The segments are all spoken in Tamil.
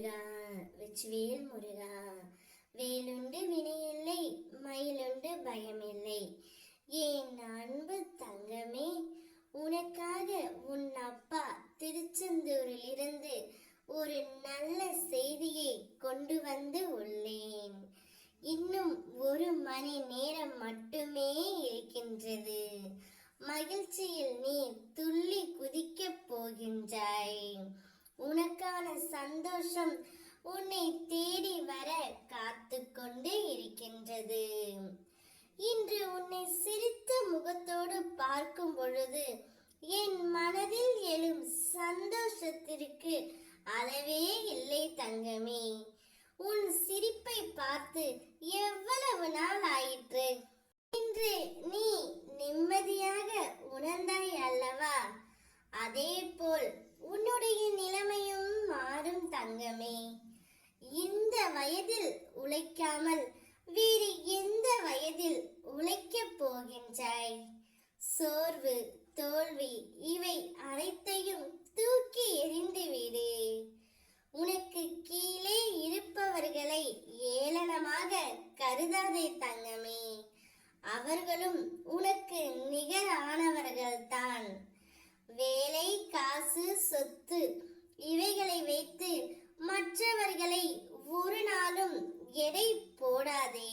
முருகா, வெற்றிவேல் முருகா. வேலுண்டு வினையில்லை, மயிலுண்டு பயமில்லை. என் அன்பு தங்கமே, உனக்காக உன் அப்பா திருச்செந்தூரில் இருந்து ஒரு நல்ல செய்தியை கொண்டு வந்து உள்ளேன். இன்னும் ஒரு மணி நேரம் மட்டுமே இருக்கின்றது. மகிழ்ச்சியில் நீ துள்ளி குதிக்கப் போகின்றாய். உனக்கான சந்தோஷம் உன்னை தேடி வர காத்து கொண்டு இருக்கின்றது. இன்று உன்னை சிரித்த முகத்தோடு பார்க்கும் பொழுது என் மனதில் எழும் சந்தோஷத்திற்கு அளவே இல்லை தங்கமே. உன் சிரிப்பை பார்த்து எவ்வளவு நாள் ஆயிற்று. இன்று நீ நிம்மதியாக உணர்ந்தாய் அல்லவா? அதே போல் உன்னுடைய நிலைமையும் மாறும் தங்கமே. இந்த வயதில் உழைக்காமல் வேறு எந்த வயதில் உழைக்கப் போகின்றாய்? சோர்வு, தோல்வி இவை அனைத்தையும் தூக்கி எறிந்து விடு. உனக்கு கீழே இருப்பவர்களை ஏளனமாக கருதாதே தங்கமே. அவர்களும் உனக்கு நிகரானவர்கள்தான். வேலை, காசு, சொத்து இவைகளை வைத்து மற்றவர்களை ஒரு நாளும் எடை போடாதே.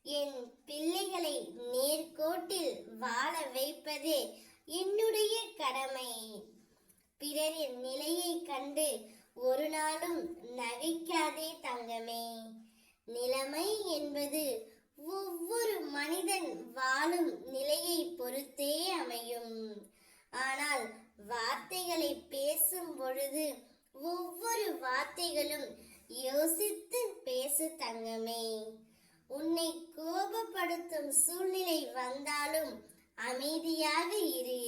என் பிள்ளைகளை நேர்கோட்டில் வாழ வைப்பதே என்னுடைய கடமை. பிறரின் நிலையை கண்டு ஒரு நாளும் நகைக்காதே தங்கமே. நிலைமை என்பது ஒவ்வொரு மனிதன் வாழும் நிலையை பொறுத்தே அமையும். ஆனால் வார்த்தைகளை பேசும் பொழுது ஒவ்வொரு வார்த்தைகளும் யோசித்து பேசு தங்கமே. உன்னை கோபப்படுத்தும் சூழ்நிலை வந்தாலும் அமைதியாக இரு.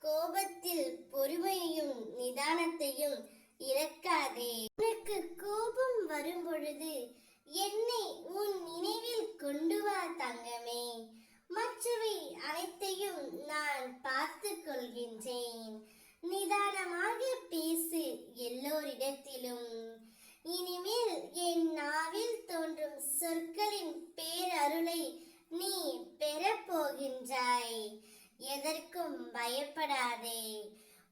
கோபத்தில் பொறுமையையும் நிதானத்தையும் இழக்காதே. உனக்கு கோபம் வரும் பொழுது என்னை உன் நினைவில் கொண்டு வா தங்கமே. மற்றவை அனைத்தையும் நான் பார்த்து கொள்கின்றேன். நிதானமாக பேசு எல்லோரிடத்திலும். இனிமேல் என் நாவில் தோன்றும் சொற்களின் பேரருளை நீ பெறப்போகின்றாய். எதற்கும் பயப்படாதே.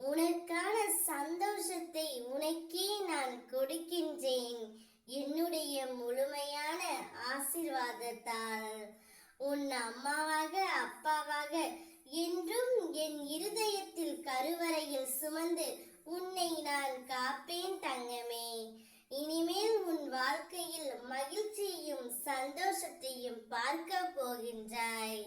உனக்கான சந்தோஷத்தை உனக்கே நான் கொடுக்கின்றேன் என்னுடைய முழுமையான ஆசீர்வாதத்தால். உன் அம்மாவாக அப்பாவாக என்றும் என் இருதயத்தில் கருவறையில் சுமந்து உன்னை நான் காப்பேன் தங்கமே. இனிமேல் உன் வாழ்க்கையில் மகிழ்ச்சியையும் சந்தோஷத்தையும் பார்க்க போகின்றாய்.